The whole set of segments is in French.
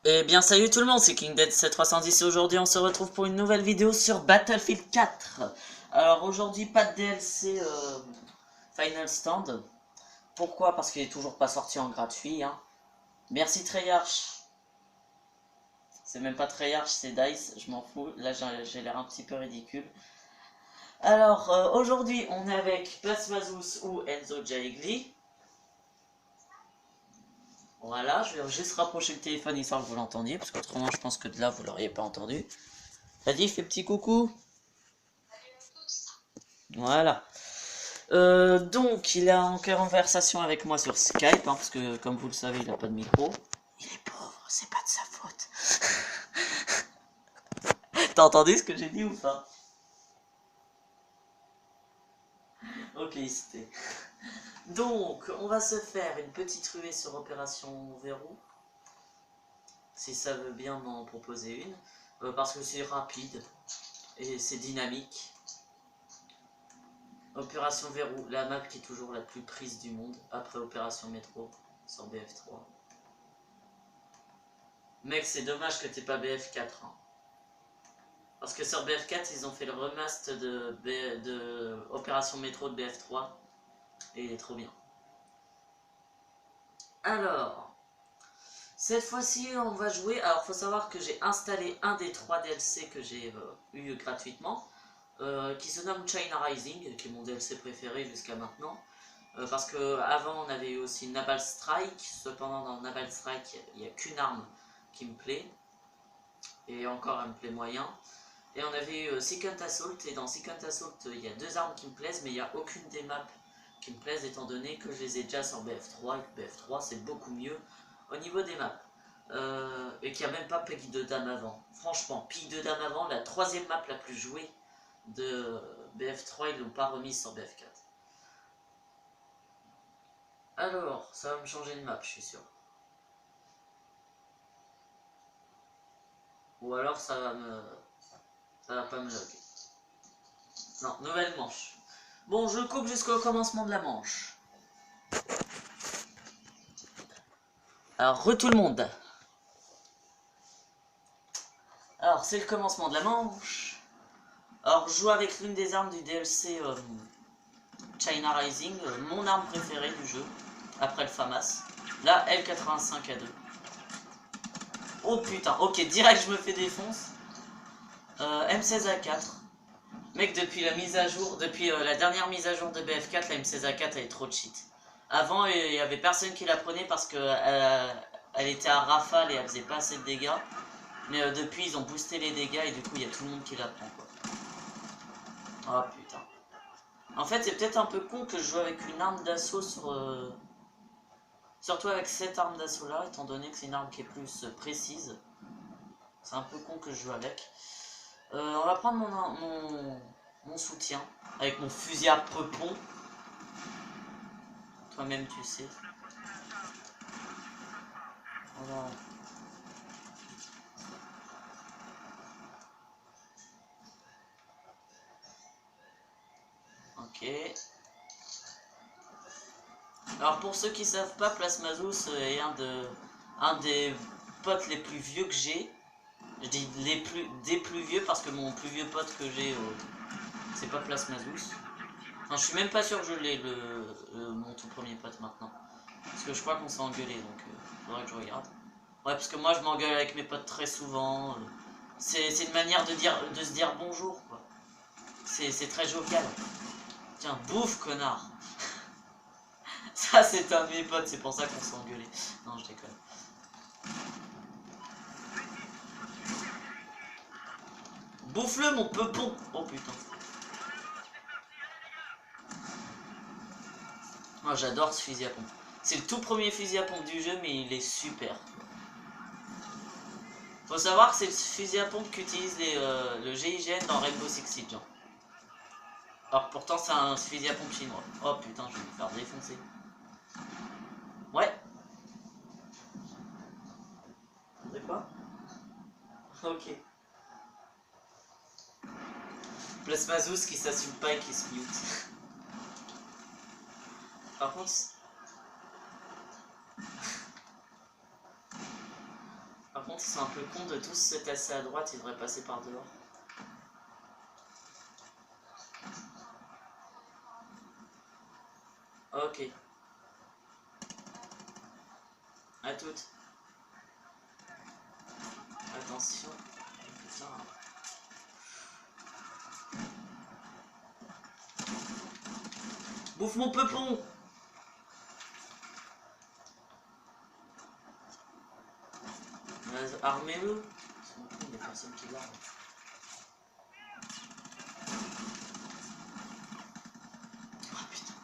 Eh bien salut tout le monde, c'est KingDead7310 et aujourd'hui on se retrouve pour une nouvelle vidéo sur Battlefield 4. Alors aujourd'hui pas de DLC Final Stand. Pourquoi? Parce qu'il est toujours pas sorti en gratuit. Hein. Merci Treyarch. C'est même pas Treyarch, c'est DICE, je m'en fous. Là j'ai l'air un petit peu ridicule. Alors aujourd'hui on est avec Plasmazus ou Enzo Jaegli. Voilà, je vais juste rapprocher le téléphone histoire que vous l'entendiez, parce qu'autrement je pense que de là vous l'auriez pas entendu. Vas-y, fais petit coucou. Voilà. Donc, il est en conversation avec moi sur Skype, hein, parce que comme vous le savez, il n'a pas de micro. Il est pauvre, c'est pas de sa faute. T'as entendu ce que j'ai dit ou pas? Ok, c'était. Donc, on va se faire une petite ruée sur Opération Verrou, si ça veut bien m'en proposer une, parce que c'est rapide et c'est dynamique. Opération Verrou, la map qui est toujours la plus prise du monde, après Opération Métro, sur BF3. Mec, c'est dommage que t'aies pas BF4. Hein. Parce que sur BF4, ils ont fait le remaster de Opération Métro de BF3. Et il est trop bien. Alors, cette fois-ci, on va jouer. Alors, faut savoir que j'ai installé un des 3 DLC que j'ai eu gratuitement. Qui se nomme China Rising, qui est mon DLC préféré jusqu'à maintenant. Parce que avant on avait eu aussi Naval Strike. Cependant, dans Naval Strike, il n'y a qu'une arme qui me plaît. Et encore, elle me plaît moyen. Et on avait eu Second Assault, et dans Second Assault, il y a 2 armes qui me plaisent, mais il n'y a aucune des maps qui me plaisent, étant donné que je les ai déjà sur BF3, et que BF3 c'est beaucoup mieux au niveau des maps. Et qu'il n'y a même pas Pique de Dame avant. Franchement, Pique de Dame avant, la 3e map la plus jouée de BF3, ils l'ont pas remise sur BF4. Alors, ça va me changer de map, je suis sûr. Ou alors ça va pas me loguer. Non, nouvelle manche. Bon, je coupe jusqu'au commencement de la manche. Alors, tout le monde. Alors, c'est le commencement de la manche. Alors, je joue avec l'une des armes du DLC China Rising, mon arme préférée du jeu, après le FAMAS. La L85A2. Oh putain, ok, direct je me fais défonce. M16A4. Mec, depuis la mise à jour, depuis la dernière mise à jour de BF4, la M16A4 elle est trop cheat. Avant, il y avait personne qui la prenait parce que elle était à rafale et elle faisait pas assez de dégâts. Mais depuis, ils ont boosté les dégâts et du coup, il y a tout le monde qui la prend, quoi. Oh putain. En fait, c'est peut-être un peu con que je joue avec une arme d'assaut sur... Surtout avec cette arme d'assaut là, étant donné que c'est une arme qui est plus précise. C'est un peu con que je joue avec. On va prendre mon soutien avec mon fusil à peupon. Toi-même, tu sais. Voilà. Ok. Alors pour ceux qui savent pas, Plasmazus est un des potes les plus vieux que j'ai. Je dis des plus vieux parce que mon plus vieux pote que j'ai, c'est pas Plasmazus. Enfin, je suis même pas sûr que je l'ai, mon tout premier pote maintenant. Parce que je crois qu'on s'est engueulé, donc faudrait que je regarde. Ouais, parce que moi je m'engueule avec mes potes très souvent. C'est une manière de se dire bonjour, quoi. C'est très jovial. Tiens, bouffe, connard. Ça, c'est un de mes potes, c'est pour ça qu'on s'est engueulé. Non, je déconne. Bouffe-le, mon peupon. Oh putain. Moi, j'adore ce fusil à pompe. C'est le tout premier fusil à pompe du jeu, mais il est super. Faut savoir que c'est le fusil à pompe qu'utilise le GIGN dans Rainbow Six Siege. Alors pourtant, c'est un fusil à pompe chinois. Oh putain, je vais me faire défoncer. Ouais. De quoi? Ok. Plasmazus qui s'assume pas et qui se mute. Par contre... contre, ils sont un peu cons de tous se tasser à droite, ils devraient passer par dehors. Ok. À toutes. Attention. Putain. Bouffe mon peupon! Armez-le. Il y a personne qui l'arme. Oh putain.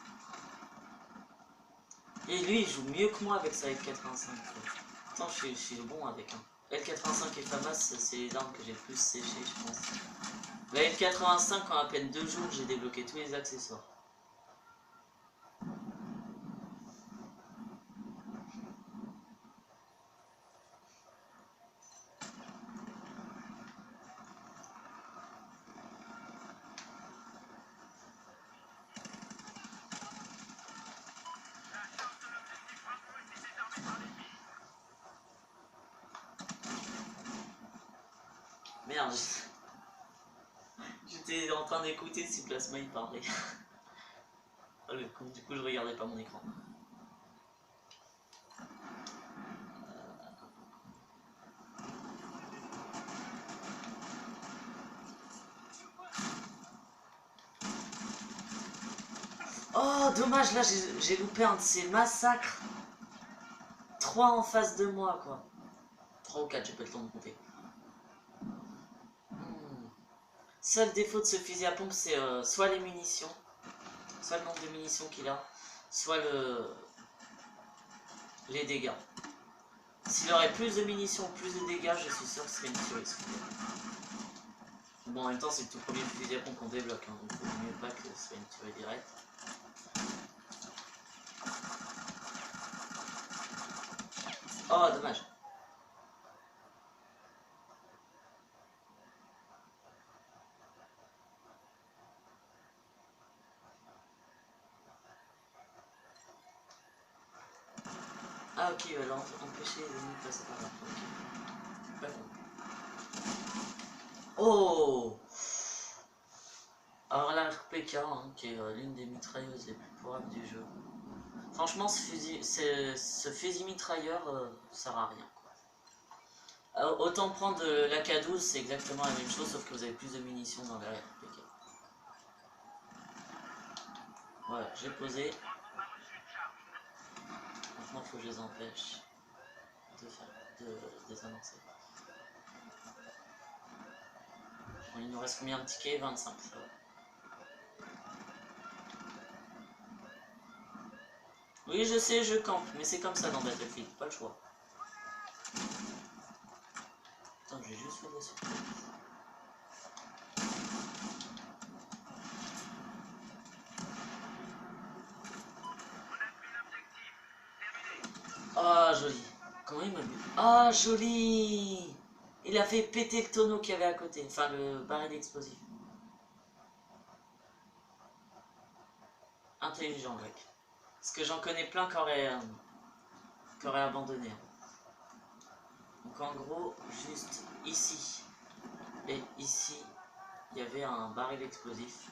Et lui, il joue mieux que moi avec sa L85. Attends, je suis bon avec un. L85 et FAMAS, c'est les armes que j'ai le plus séchées, je pense. La L85, en à peine 2 jours, j'ai débloqué tous les accessoires. Merde, j'étais en train d'écouter si Plasma il parlait. Oh, le con, du coup je regardais pas mon écran. Oh dommage, là j'ai loupé un de ces massacres. 3 en face de moi quoi. 3 ou 4, j'ai pas le temps de compter. Seul défaut de ce fusil à pompe, c'est soit les munitions, soit le nombre de munitions qu'il a, soit les dégâts. S'il aurait plus de munitions, plus de dégâts, je suis sûr que ce serait une tuerie. Bon, en même temps, c'est le tout premier fusil à pompe qu'on débloque, hein, donc il vaut mieux pas que ce soit une tuerie directe. Oh, dommage. Ah ok, il va empêcher les ennemis de passer par là. Ok. Pas con. Oh! Alors la RPK, hein, qui est l'une des mitrailleuses les plus pourrables du jeu. Franchement, ce fusil mitrailleur sert à rien. Alors, autant prendre la K12, c'est exactement la même chose, sauf que vous avez plus de munitions dans la RPK. Voilà, j'ai posé. Maintenant, il faut que je les empêche de désamorcer. Bon, il nous reste combien de tickets? 25, ça va. Oui, je sais, je campe, mais c'est comme ça dans Battlefield, pas le choix. Attends, j'ai juste fait de la surprise. Ah, joli. Comment il m'a vu? Ah, joli. Il a fait péter le tonneau qu'il y avait à côté, enfin le baril explosif. Intelligent, mec. Parce que j'en connais plein qui auraient abandonné. Donc en gros, juste ici et ici, il y avait un baril explosif.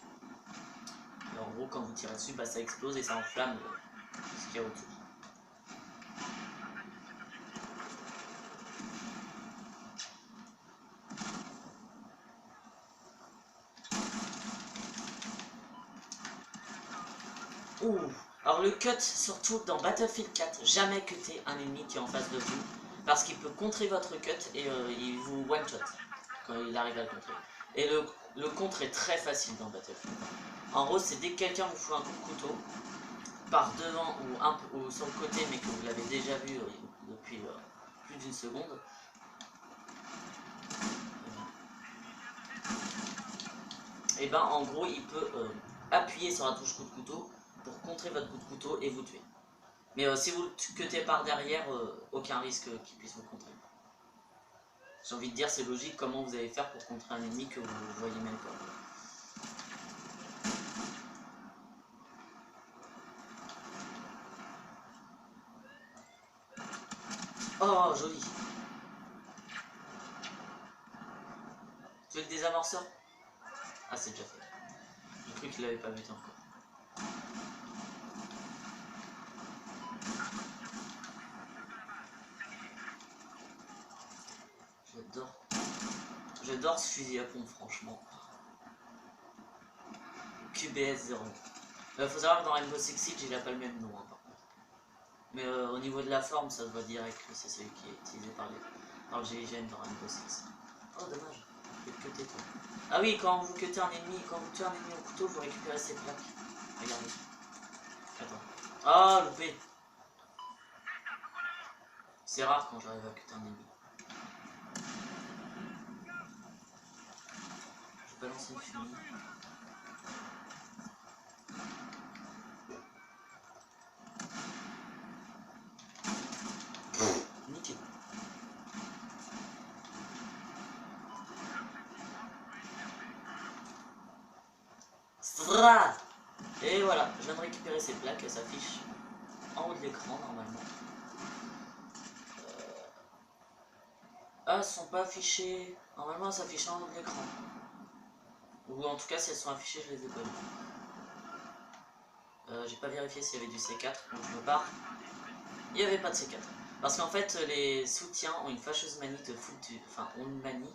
Et en gros, quand vous tirez dessus, bah, ça explose et ça enflamme ce qu'il y a autour. Ouh. Alors le cut, surtout dans Battlefield 4, jamais cutter un ennemi qui est en face de vous, parce qu'il peut contrer votre cut et il vous one-shot quand il arrive à le contrer. Et le contre est très facile dans Battlefield. En gros, c'est dès que quelqu'un vous fout un coup de couteau, par devant ou sur le côté, mais que vous l'avez déjà vu depuis plus d'une seconde, et ben en gros, il peut appuyer sur la touche coup de couteau pour contrer votre coup de couteau et vous tuer. Mais si vous le cuttez par derrière, aucun risque qu'il puisse vous contrer. J'ai envie de dire, c'est logique, comment vous allez faire pour contrer un ennemi que vous ne voyez même pas. Oh, joli. amorceur. Ah, c'est déjà fait. J'ai cru qu'il l'avait pas buté encore. J'adore ce fusil à pompe, franchement. QBS 0. Faut savoir que dans Rainbow Six Siege, il a pas le même nom, hein, par contre. Mais au niveau de la forme, ça se voit direct que c'est celui qui est utilisé par le GIGN dans Rainbow Six. Oh, dommage. Je vais te cutter, toi. Ah oui, quand vous cuttez un ennemi, quand vous tuez un ennemi au couteau, vous récupérez ses plaques. Regardez. Attends. Ah, loupé. C'est rare quand j'arrive à cutter un ennemi. Je vais balancer une fumée. Nickel. Et voilà, je viens de récupérer ces plaques, elles s'affichent en haut de l'écran normalement. Ah, elles sont pas affichées. Normalement, elles s'affichent en haut de l'écran. Ou en tout cas, si elles sont affichées, je les ai pas vues. J'ai pas vérifié s'il y avait du C4, donc je me barre. Il n'y avait pas de C4. Parce qu'en fait, les soutiens ont une fâcheuse manie de foutre du... Enfin, ont une manie.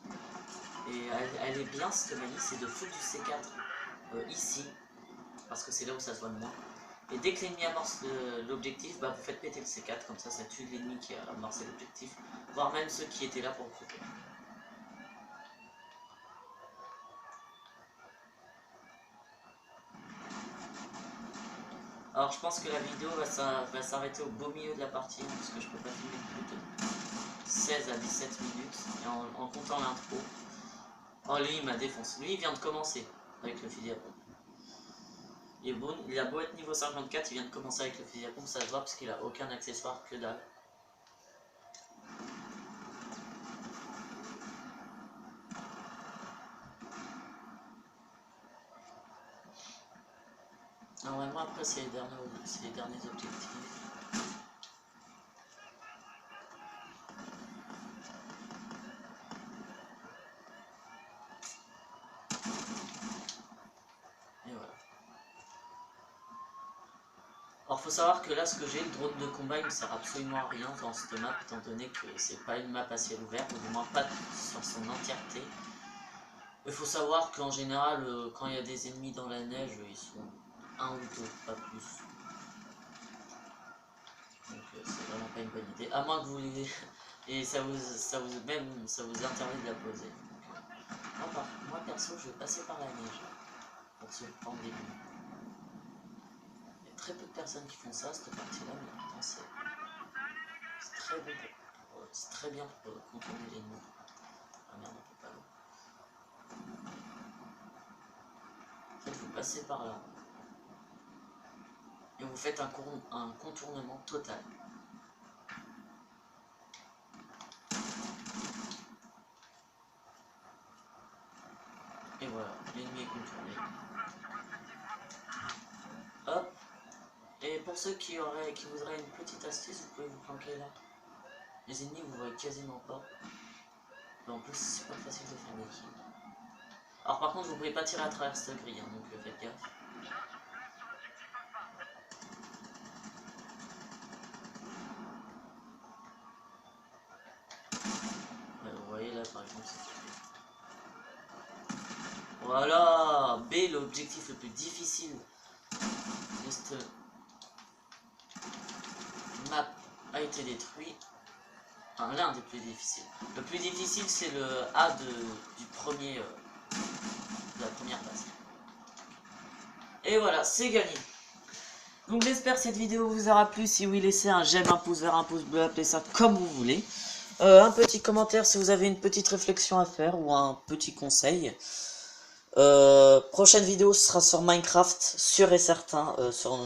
Et elle est bien, cette manie, c'est de foutre du C4 ici. Parce que c'est là où ça se voit le moins. Et dès que l'ennemi amorce l'objectif, bah, vous faites péter le C4, comme ça tue l'ennemi qui a amorcé l'objectif, voire même ceux qui étaient là pour le couper. Alors je pense que la vidéo va s'arrêter au beau milieu de la partie, parce que je peux pas filmer plus de 16 à 17 minutes, et en comptant l'intro. Oh, lui il m'a défoncé, lui il vient de commencer avec le fusil à pompe. Il a beau être niveau 54, il vient de commencer avec le fusil à pompe, ça se voit parce qu'il a aucun accessoire, que dalle. Normalement après c'est les derniers objectifs. Et voilà. Alors faut savoir que là ce que j'ai, le drone de combat il ne sert absolument à rien dans cette map, étant donné que c'est pas une map à ciel ouvert, ou du moins pas sur son entièreté. Il faut savoir qu'en général quand il y a des ennemis dans la neige, ils sont un ou deux, pas plus. Donc c'est vraiment pas une bonne idée, à moins que vous les... Et ça vous interdit de la poser. Donc, moi perso je vais passer par la neige pour ce temps de début. Il y a très peu de personnes qui font ça cette partie là, mais pourtant c'est très bon c'est très bien pour contourner l'ennemi. Ah merde, on peut pas l'eau. En fait vous passez par là et vous faites un contournement total. Et voilà, l'ennemi est contourné. Hop. Et pour ceux qui voudraient une petite astuce, vous pouvez vous planquer là. Les ennemis vous voyez quasiment pas. Mais en plus c'est pas facile de faire des kills. Alors par contre vous ne pouvez pas tirer à travers cette grille, hein, donc faites gaffe. Ouais, vous voyez là par exemple c'est fait. Voilà, B, l'objectif le plus difficile de cette map a été détruit. Enfin, l'un des plus difficiles. Le plus difficile c'est le A de la première phase. Et voilà, c'est gagné. Donc j'espère que cette vidéo vous aura plu. Si oui, laissez un j'aime, un pouce vert, un pouce bleu, appelez ça comme vous voulez. Un petit commentaire si vous avez une petite réflexion à faire ou un petit conseil. Prochaine vidéo sera sur Minecraft, sûr et certain, sur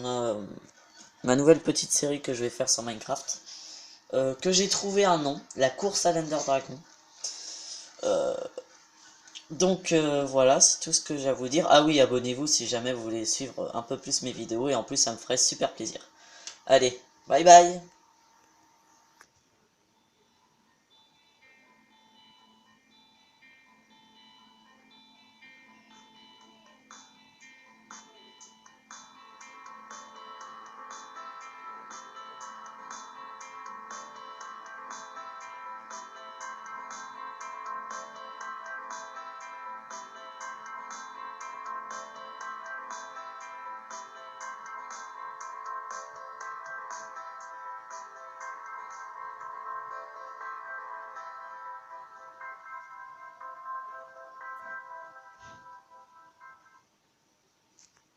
ma nouvelle petite série que je vais faire sur Minecraft. Que j'ai trouvé un nom, la course à l'Ender Dragon. Donc voilà, c'est tout ce que j'ai à vous dire. Ah oui, abonnez-vous si jamais vous voulez suivre un peu plus mes vidéos et en plus ça me ferait super plaisir. Allez, bye bye.